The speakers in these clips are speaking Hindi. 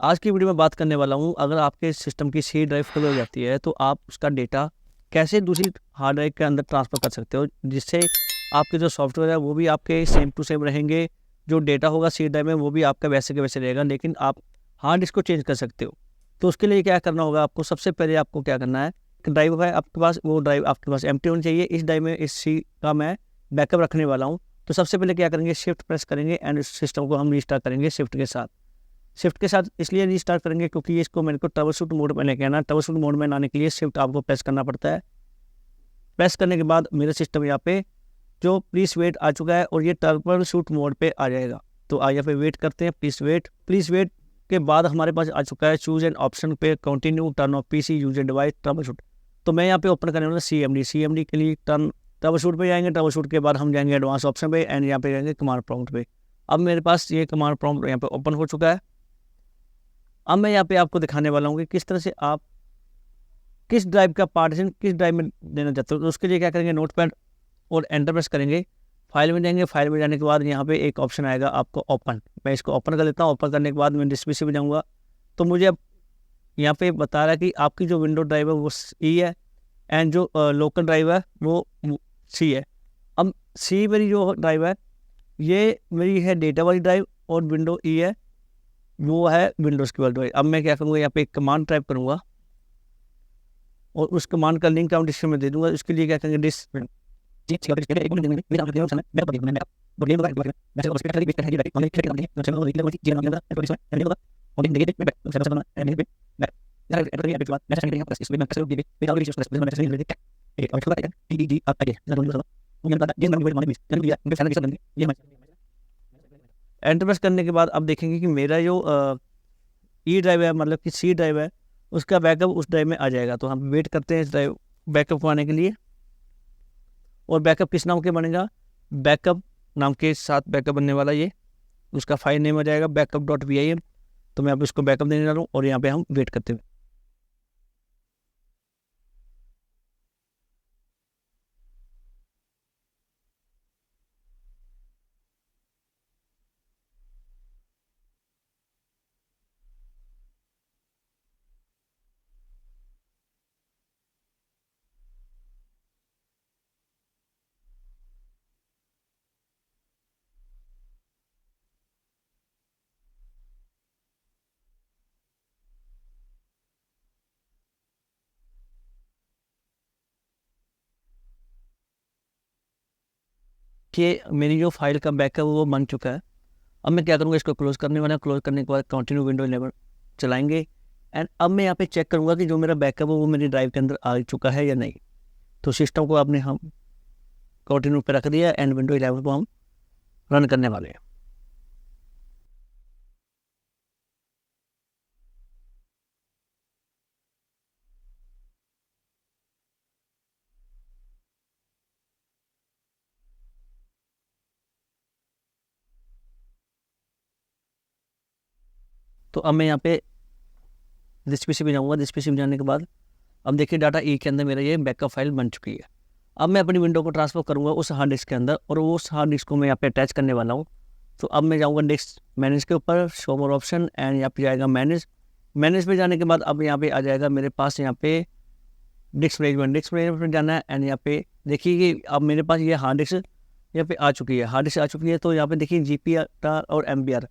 आज की वीडियो में बात करने वाला हूँ, अगर आपके सिस्टम की सी ड्राइव फेल हो जाती है तो आप उसका डेटा कैसे दूसरी हार्ड ड्राइव के अंदर ट्रांसफ़र कर सकते हो, जिससे आपके जो सॉफ्टवेयर है वो भी आपके सेम टू सेम रहेंगे, जो डेटा होगा सी ड्राइव में वो भी आपका वैसे के वैसे रहेगा, लेकिन आप हार्ड डिस्क को चेंज कर सकते हो। तो उसके लिए क्या करना होगा आपको, सबसे पहले आपको क्या करना है, एक ड्राइव है आपके पास, वो ड्राइव आपके पास एम्प्टी होनी चाहिए। इस ड्राइव में इस सी का मैं बैकअप रखने वाला हूँ। तो सबसे पहले क्या करेंगे, शिफ्ट प्रेस करेंगे एंड इस सिस्टम को हम रिस्टार्ट करेंगे शिफ्ट के साथ। शिफ्ट के साथ इसलिए रीस्टार्ट करेंगे क्योंकि इसको मेरे को ट्रबल शूट मोड में लेके आना है। ट्रबल शूट मोड में लाने के लिए शिफ्ट आपको प्रेस करना पड़ता है। प्रेस करने के बाद मेरा सिस्टम यहाँ पे जो प्लीज़ वेट आ चुका है और ये ट्रबल शूट मोड पे आ जाएगा। तो यहाँ पे वेट करते हैं, प्लीज़ वेट के बाद हमारे पास आ चुका है चूज एन ऑप्शन पे continue turn off PC user device trouble shoot. तो मैं यहाँ पे ओपन करने वाला CMD के लिए ट्रबल शूट पे जाएंगे। ट्रबल शूट के बाद हम जाएंगे एडवांस ऑप्शन पे एंड यहाँ पे जाएंगे कमांड प्रॉम्प्ट पे। अब मेरे पास ये कमांड प्रॉम्प्ट यहाँ पे ओपन हो चुका है। अब मैं यहाँ पे आपको दिखाने वाला हूँ कि किस तरह से आप किस ड्राइव का पार्टीशन किस ड्राइव में देना चाहते हो। तो उसके लिए क्या करेंगे, नोटपैड और एंटर प्रेस करेंगे, फाइल में जाएंगे। फाइल में जाने के बाद यहाँ पे एक ऑप्शन आएगा आपको ओपन, मैं इसको ओपन कर लेता हूँ। ओपन करने के बाद मैं डिस्प्ले में जाऊँगा तो मुझे अब यहाँ पे बता रहा है कि आपकी जो विंडो ड्राइव है वो ई है एंड जो लोकल ड्राइव है वो सी है। अब सी मेरी जो ड्राइव है ये मेरी है डेटा वाली ड्राइव और विंडो ई है वो है विंडोज़ की वर्ल्ड। अब मैं क्या करूँगा, यहाँ पे एक कमांड टाइप करूँगा और उस कमांड का लिंक हम डिस्क्रिप्शन में दे दूँगा। उसके लिए क्या करेंगे, एंटर प्रेस करने के बाद अब देखेंगे कि मेरा जो ई ड्राइव है, मतलब कि सी ड्राइव है, उसका बैकअप उस ड्राइव में आ जाएगा। तो हम वेट करते हैं इस ड्राइव बैकअप को आने के लिए। और बैकअप किस नाम के बनेगा, बैकअप नाम के साथ बैकअप बनने वाला ये उसका फाइल नेम आ जाएगा backup.vim। तो मैं अब इसको बैकअप देने जा रहा हूँ और यहाँ पे हम वेट करते हैं। कि मेरी जो फाइल का बैकअप वो बन चुका है। अब मैं क्या करूँगा, इसको क्लोज करने वाला है। क्लोज करने के बाद कंटिन्यू विंडो 11 चलाएंगे एंड अब मैं यहाँ पे चेक करूँगा कि जो मेरा बैकअप है वो मेरी ड्राइव के अंदर आ चुका है या नहीं। तो सिस्टम को आपने हम कंटिन्यू पे रख दिया एंड विंडो 11 को हम रन करने वाले हैं। तो अब मैं यहाँ पे जिस पीसी पे जाऊँगा, जिस पीसी में जाने के बाद अब देखिए डाटा ई के अंदर मेरा ये बैकअप फाइल बन चुकी है। अब मैं अपनी विंडो को ट्रांसफ़र करूँगा उस हार्ड डिस्क के अंदर और वो उस हार्ड डिस्क को मैं यहाँ पे अटैच करने वाला हूँ। तो अब मैं जाऊँगा डिस्क मैनेज के ऊपर, शो मोर ऑप्शन एंड यहाँ पे जाएगा मैनेज पे जाने के बाद अब यहाँ पे आ जाएगा मेरे पास यहाँ पे डिस्क मैनेजमेंट जाना है एंड यहाँ पे देखिए कि अब मेरे पास ये हार्ड डिस्क यहाँ पे आ चुकी है। तो यहाँ पे देखिए GPR और MBR।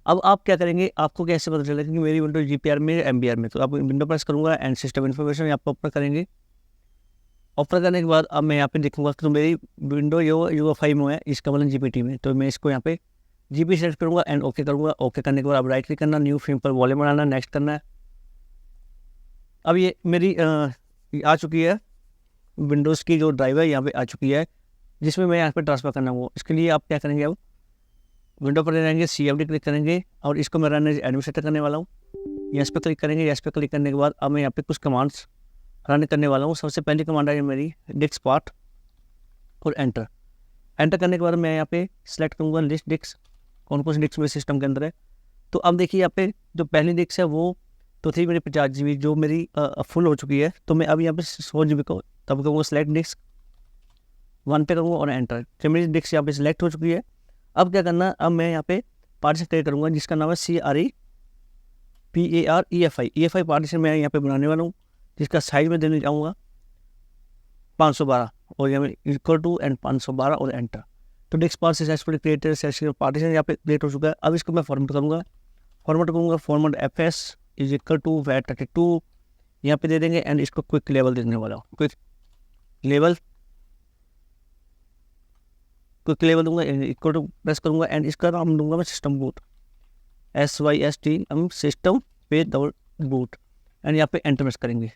अब आप क्या करेंगे, आपको कैसे पता चलेगा कि मेरी विंडो GPR में या MBR में। तो आप विंडो प्रेस करूँगा एंड सिस्टम इन्फॉर्मेशन यहाँ पर ओपन करेंगे। ओपन करने के बाद अब मैं यहाँ पे देखूँगा कि तो मेरी विंडो UEFI में है, इसका मतलब GPT में। तो मैं इसको यहाँ पे GP सेलेक्ट करूँगा एंड ओके करूँगा। ओके करने के बाद अब राइट क्लिक करना, न्यू फ्रेम पर वॉल्यूम बढ़ाना, नेक्स्ट करना है। अब ये मेरी आ चुकी है विंडोज़ की जो ड्राइव है यहाँ पे आ चुकी है, जिसमें मैं यहाँ पे ट्रांसफ़र करना हूँ। इसके लिए आप क्या करेंगे, अब विंडो पर जाएंगे, CMD क्लिक करेंगे और इसको मैं रन एज एडमिनिस्ट्रेटर करने वाला हूँ। यस पे क्लिक करेंगे। यस पे क्लिक करने के बाद अब मैं यहाँ पे कुछ कमांड्स रन करने वाला हूँ। सबसे पहली कमांड है मेरी डिस्क पार्ट और एंटर करने के बाद मैं यहाँ पे सिलेक्ट करूँगा लिस्ट डिस्क, कौन कौन सी डिस्क मेरे सिस्टम के अंदर है। तो अब देखिए यहाँ पे जो पहली डिस्क है वो तो थी मेरी 50 GB जो मेरी फुल हो चुकी है। तो मैं अब यहाँ पे 100 GB को तब कहूँगा सिलेक्ट डिस्क 1 पे करूँगा और एंटर। तो मेरी डिस्क यहाँ पे सिलेक्ट हो चुकी है। अब क्या करना, अब मैं यहाँ पे पार्टीशन क्रिएट करूँगा जिसका नाम है CRE PAREFI पार्टीशन मैं यहाँ पे बनाने वाला हूँ, जिसका साइज में देने जाऊँगा 512 और यहाँ पे इक्वल टू एंड 512 और एंटर। तो disk part successfully created section partition यहाँ पे क्रिएट हो चुका है। अब इसको मैं फॉर्मेट करूँगा, format FS is equal to VAT32 यहाँ पे दे देंगे एंड इसको क्विक लेवल देने वाला हूँ, क्विक लेवल दूंगा, इक्वल टू प्रेस करूँगा एंड इसका नाम दूंगा मैं system boot, SYST system page double boot and यहाँ पे एंटर प्रेस करेंगे।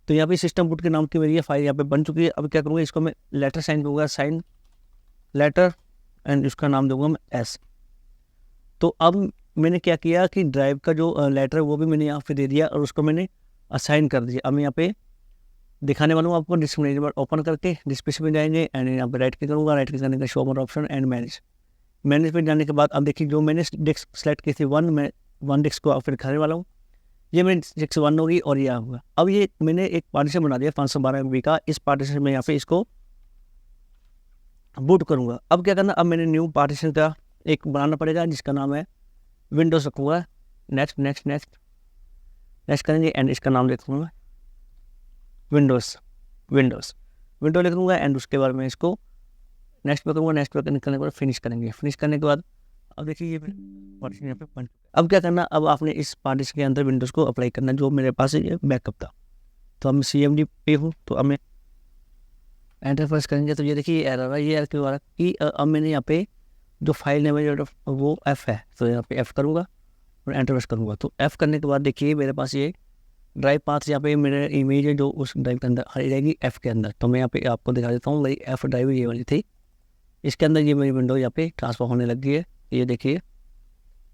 तो यहाँ पे सिस्टम बूट के नाम की मेरी ये फाइल यहाँ पे बन चुकी है। अब क्या करूँगा, इसको मैं लेटर साइन दूंगा, साइन लेटर एंड इसका नाम दूंगा मैं S। तो अब मैंने क्या किया कि ड्राइव का जो लेटर है वो भी मैंने यहाँ पे दे दिया और उसको मैंने असाइन कर दिया। अब मैं यहाँ पे दिखाने वाला हूँ आपको। डिस्क मैनेजर ओपन करके डिस्प्ले में जाएंगे एंड यहाँ पे राइट क्लिक करूँगा, राइट क्लिक करने का show more option and manage पे जाने के बाद अब देखिए जो मैंने डिस्क सेलेक्ट की थी मैं वन डिस्क को आपको दिखाने वाला हूँ। ये मेरी डिस्क 1 होगी और ये होगा। अब ये मैंने एक पार्टीशन बना दिया 512 MB का, इस पार्टीशन में यहाँ पे इसको बूट करूँगा। अब क्या करना, अब मैंने न्यू पार्टीशन का एक बनाना पड़ेगा जिसका नाम है विंडोज रखूँगा। नेक्स्ट करेंगे एंड इसका नाम लिखूँगा विंडोज लिख दूँगा एंड उसके बाद मैं इसको नेक्स्ट पे करूँगा। नेक्स्ट पे करने के बाद फिनिश करने के बाद अब देखिए ये पार्टीशन यहाँ पे बन। अब क्या करना, अब आपने इस पार्टीशन के अंदर विंडोज़ को अप्लाई करना जो मेरे पास ये बैकअप था। तो अब मैं CMD पे हूँ, तो अब मैं एंटर प्रेस करेंगे तो ये देखिए ये एरर है। ये एरर क्यों आ रहा है कि अब मैंने यहाँ पे जो फाइल नेम है वो F है, तो यहाँ पे F करूँगा और एंटर प्रेस करूँगा। तो F करने के बाद देखिए मेरे पास ये ड्राइव पाथ यहाँ पे मेरे इमेज है जो उस ड्राइव के अंदर आ जाएगी F के अंदर। तो मैं यहाँ पे आपको दिखा देता हूँ, मेरी F ड्राइव ये वाली थी, इसके अंदर ये मेरी विंडो यहाँ पे ट्रांसफर होने लग गई है, ये देखिए।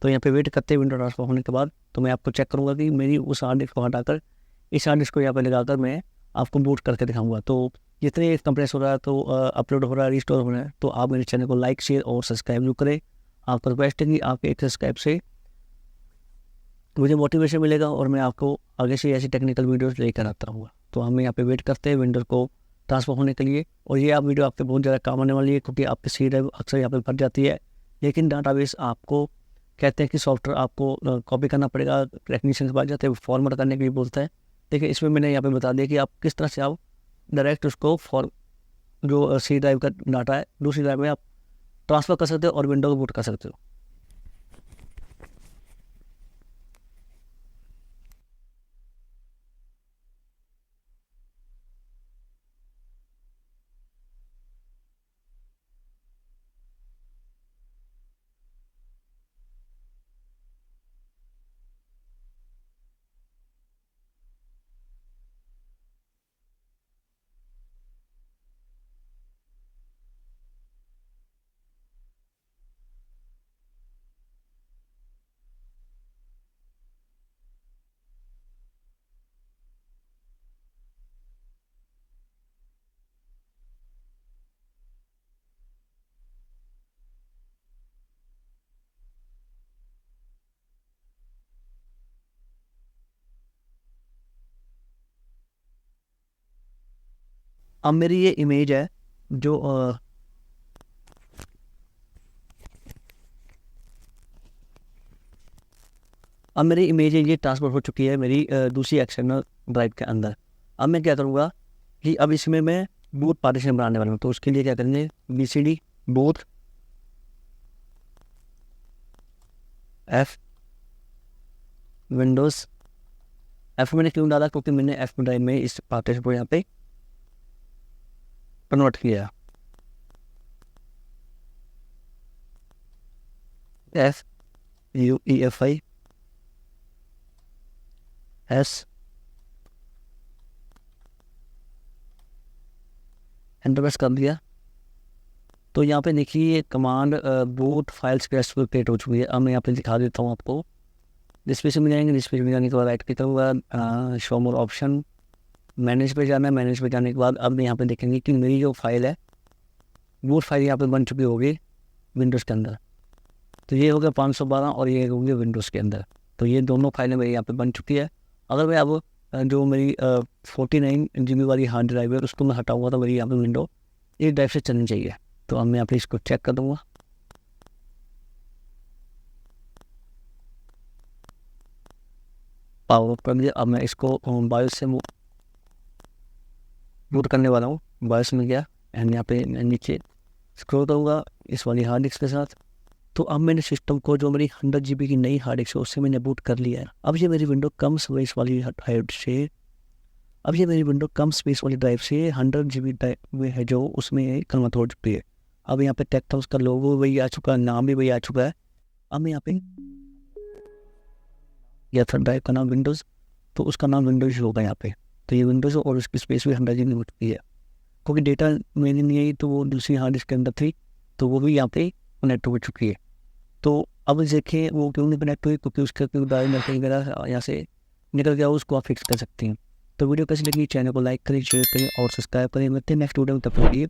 तो यहाँ पे वेट करते हैं विंडो ट्रांसफर होने के बाद, तो मैं आपको चेक करूँगा कि मेरी उस हार्ड डिस्क को हटाकर इस हार्ड डिस्क को यहाँ पे लगाकर मैं आपको बूट करके दिखाऊंगा। तो जितने कंप्रेस हो रहा है, तो अपलोड हो रहा है, रिस्टोर हो रहा है, तो आप मेरे चैनल को लाइक शेयर और सब्सक्राइब जरूर करें। आपका रिक्वेस्ट है कि आपके एक सब्सक्राइब से मुझे मोटिवेशन मिलेगा और मैं आपको आगे से ऐसी टेक्निकल वीडियोस लेकर आता हूँ। तो हमें यहाँ पे वेट करते हैं विंडोज़ को ट्रांसफर होने के लिए। और ये आप वीडियो आपके बहुत ज़्यादा काम आने वाली है, क्योंकि आपकी सी ड्राइव अक्सर यहाँ पे भर जाती है, लेकिन डाटाबेस आपको कहते हैं कि सॉफ्टवेयर आपको कॉपी करना पड़ेगा, टेक्नीशियन के पास जाते हैं फॉर्मेट करने के लिए बोलता है। देखिए इसमें मैंने यहाँ पे बता दिया कि आप किस तरह से आप डायरेक्ट उसको जो सी ड्राइव का डाटा है दूसरी ड्राइव में आप ट्रांसफ़र कर सकते हो और विंडो को बूट कर सकते हो। अब मेरी ये इमेज है जो अब मेरी इमेज है ये ट्रांसफर हो चुकी है मेरी दूसरी एक्सटर्नल ड्राइव के अंदर। अब मैं क्या करूँगा कि अब इसमें मैं बूट पार्टीशन बनाने वाला हूँ। तो उसके लिए क्या करेंगे, BCD boot F Windows. F मैंने क्यों डाला, क्योंकि मैंने F ड्राइव में इस पार्टीशन को यहाँ पे कन्वर्ट किया। FUEFI S एंटर प्रेस कर दिया। तो यहाँ पे देखिए ये command boot file successful create हो चुकी है। अब मैं यहाँ पे दिखा देता हूँ आपको। डिस्प्ले में जाएंगे, डिस्प्ले में जाने के बाद राइट क्लिक करूँगा, शो मोर ऑप्शन, मैनेज पे जाना है। मैनेज पे जाने के बाद अब यहाँ पे देखेंगे कि मेरी जो फाइल है बूट फाइल यहाँ पे बन चुकी होगी विंडोज़ के अंदर। तो ये हो गया 512 और ये होगी विंडोज़ के अंदर। तो ये दोनों फाइलें मेरी यहाँ पे बन चुकी है। अगर मैं अब जो मेरी 49 GB वाली हार्ड ड्राइव है उसको मैं हटाऊँगा तो मेरी यहाँ पे विंडो इस ड्राइव से चलनी चाहिए। तो अब मैं यहाँ पे इसको चेक कर दूँगा। पावर कर दिया। अब मैं इसको बायोस से बूट करने वाला हूँ। बायोस में गया एंड यहाँ पे मैं नीचे स्क्रॉल करूँगा इस वाली हार्ड डिस्क के साथ। तो अब मैंने सिस्टम को जो मेरी 100 GB की नई हार्ड डिस्क है उससे मैंने बूट कर लिया है। अब ये मेरी विंडो कम स्पेस वाली ड्राइव से 100 GB ड्राइव में है जो उसमें कन्वर्ट हो चुकी है। अब यहाँ पे टेक उसका लोगो वही आ चुका है, नाम भी वही आ चुका है। अब मैं यहाँ पे या था ड्राइव का नाम विंडोज़, तो उसका नाम विंडोज़ होगा यहाँ पे। तो ये विंडोज़ और उसकी स्पेस भी 100 GB हो चुकी है, क्योंकि डेटा मेरी नहीं आई तो वो दूसरी हार्ड डिस्क के अंदर थी, तो वो भी यहाँ पे कनेक्ट हो चुकी है। तो अब देखिए वो क्यों नहीं कनेक्ट हुई, क्योंकि उसका क्यों डायरेक्ट वगैरह यहाँ से निकल गया, उसको आप फिक्स कर सकते हैं। तो वीडियो कैसी लगी, चैनल को लाइक करें, शेयर करें और सब्सक्राइब करें। मिलते हैं नेक्स्ट वीडियो में, तब तक के लिए